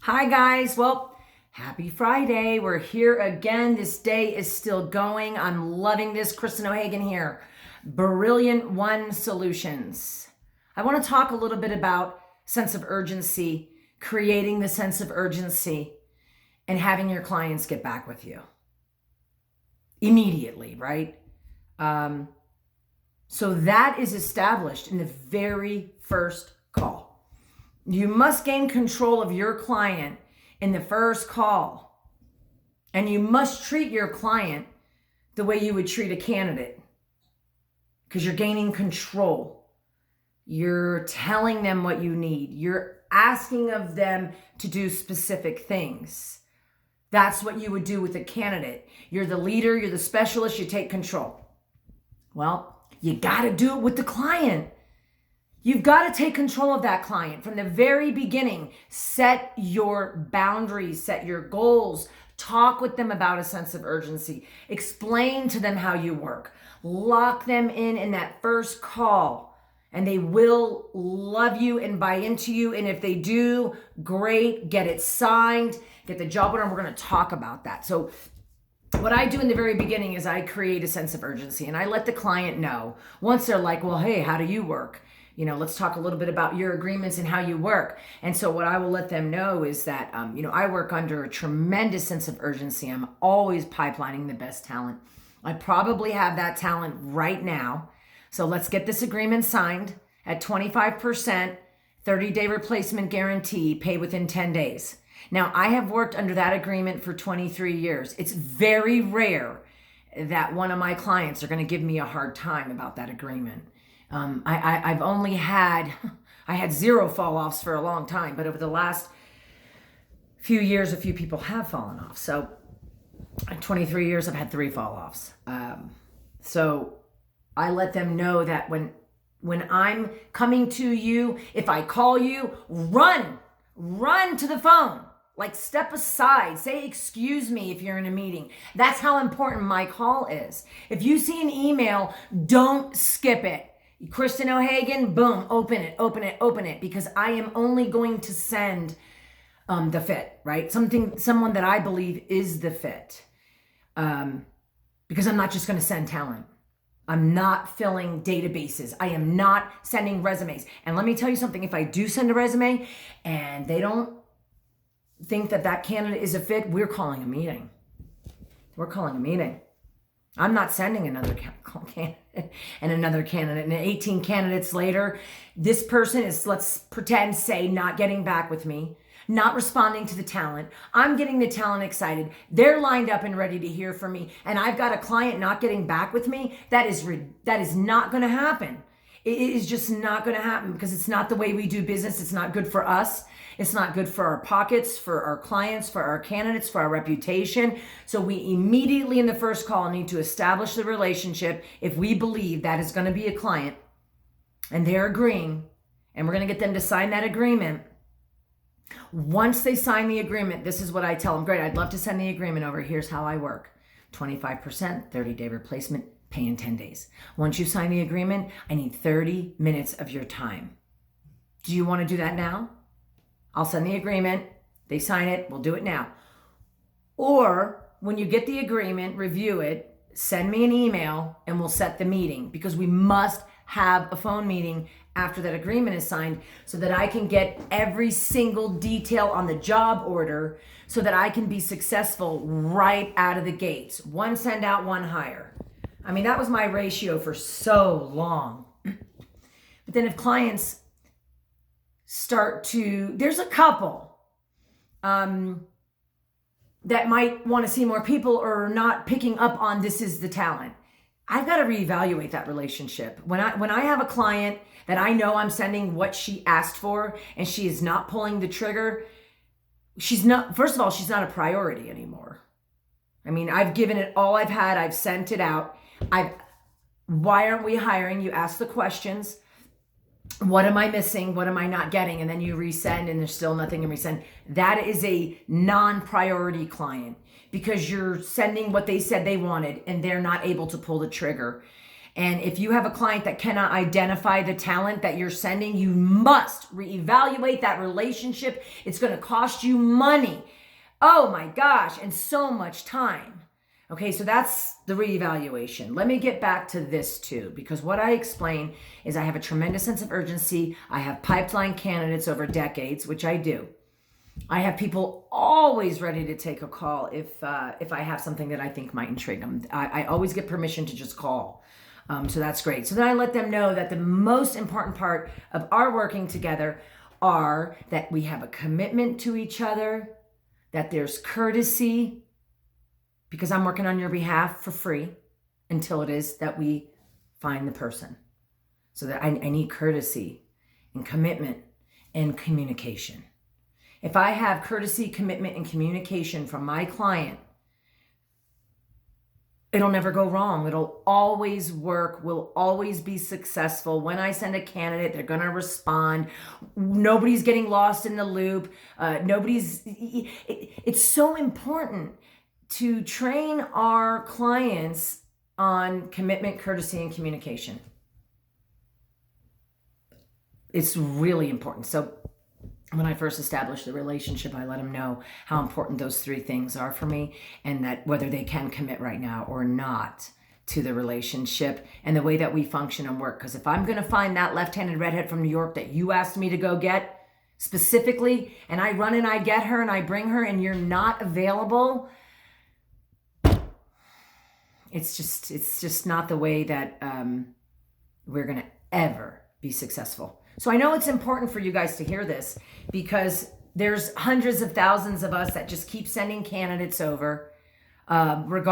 Hi, guys. Well, happy Friday. We're here again. This day is still going. I'm loving this. Kristen O'Hagan here. Brilliant One Solutions. I want to talk a little bit about sense of urgency, creating the sense of urgency, and having your clients get back with you immediately, right? So that is established in the very first call. You must gain control of your client in the first call. And you must treat your client the way you would treat a candidate because you're gaining control. You're telling them what you need. You're asking of them to do specific things. That's what you would do with a candidate. You're the leader, you're the specialist, you take control. Well, you got to do it with the client. You've got to take control of that client from the very beginning. Set your boundaries, set your goals, talk with them about a sense of urgency, explain to them how you work, lock them in that first call, and they will love you and buy into you. And if they do, great, get it signed, get the job order, and we're going to talk about that. So what I do in the very beginning is I create a sense of urgency and I let the client know. Once they're like, well, hey, how do you work? Let's talk a little bit about your agreements and how you work. And so what I will let them know is that, I work under a tremendous sense of urgency. I'm always pipelining the best talent. I probably have that talent right now. So let's get this agreement signed at 25%, 30-day replacement guarantee, pay within 10 days. Now, I have worked under that agreement for 23 years. It's very rare that one of my clients are going to give me a hard time about that agreement. I've only had, I had zero fall offs for a long time, but over the last few years, a few people have fallen off. So in 23 years, I've had 3 fall offs. So I let them know that when I'm coming to you, if I call you, run to the phone. Like step aside, say excuse me if you're in a meeting. That's how important my call is. If you see an email, don't skip it. Kristen O'Hagan, boom, open it, because I am only going to send the fit, right? Someone that I believe is the fit. Because I'm not just going to send talent. I'm not filling databases. I am not sending resumes. And let me tell you something, if I do send a resume and they don't think that candidate is a fit, we're calling a meeting. I'm not sending another candidate and another candidate. And 18 candidates later, this person is, let's pretend, say, not getting back with me, not responding to the talent. I'm getting the talent excited. They're lined up and ready to hear from me. And I've got a client not getting back with me. That is not going to happen. It is just not going to happen because it's not the way we do business. It's not good for us. It's not good for our pockets, for our clients, for our candidates, for our reputation. So we immediately in the first call need to establish the relationship if we believe that is going to be a client and they're agreeing and we're going to get them to sign that agreement. Once they sign the agreement, this is what I tell them. Great, I'd love to send the agreement over. Here's how I work. 25%, 30-day replacement, pay in 10 days. Once you sign the agreement, I need 30 minutes of your time. Do you want to do that now? I'll send the agreement. They sign it. We'll do it now. Or when you get the agreement, review it, send me an email and we'll set the meeting because we must have a phone meeting after that agreement is signed so that I can get every single detail on the job order so that I can be successful right out of the gates. One send out, one hire. I mean, that was my ratio for so long. But then if clients there's a couple that might want to see more people or not picking up on this is the talent. I've got to reevaluate that relationship. When I have a client that I know I'm sending what she asked for and she is not pulling the trigger, first of all, she's not a priority anymore. I mean, I've given it all I've had. I've sent it out. Why aren't we hiring? You ask the questions. What am I missing? What am I not getting? And then you resend and there's still nothing in resend. That is a non-priority client because you're sending what they said they wanted and they're not able to pull the trigger. And if you have a client that cannot identify the talent that you're sending, you must reevaluate that relationship. It's going to cost you money. Oh my gosh, and so much time. Okay, so that's the reevaluation. Let me get back to this too, because what I explain is I have a tremendous sense of urgency. I have pipeline candidates over decades, which I do. I have people always ready to take a call if I have something that I think might intrigue them. I always get permission to just call. So that's great. So then I let them know that the most important part of our working together are that we have a commitment to each other, that there's courtesy, because I'm working on your behalf for free until it is that we find the person. So that I need courtesy and commitment and communication. If I have courtesy, commitment, and communication from my client, it'll never go wrong. It'll always work. We'll always be successful. When I send a candidate, they're going to respond. Nobody's getting lost in the loop. It's so important to train our clients on commitment, courtesy, and communication. It's really important. So when I first established the relationship, I let them know how important those three things are for me, and that whether they can commit right now or not to the relationship and the way that we function and work. Because if I'm going to find that left-handed redhead from New York that you asked me to go get specifically, and I run and I get her and I bring her and you're not available, it's just not the way that we're going to ever be successful. So I know it's important for you guys to hear this, because there's hundreds of thousands of us that just keep sending candidates over, regardless.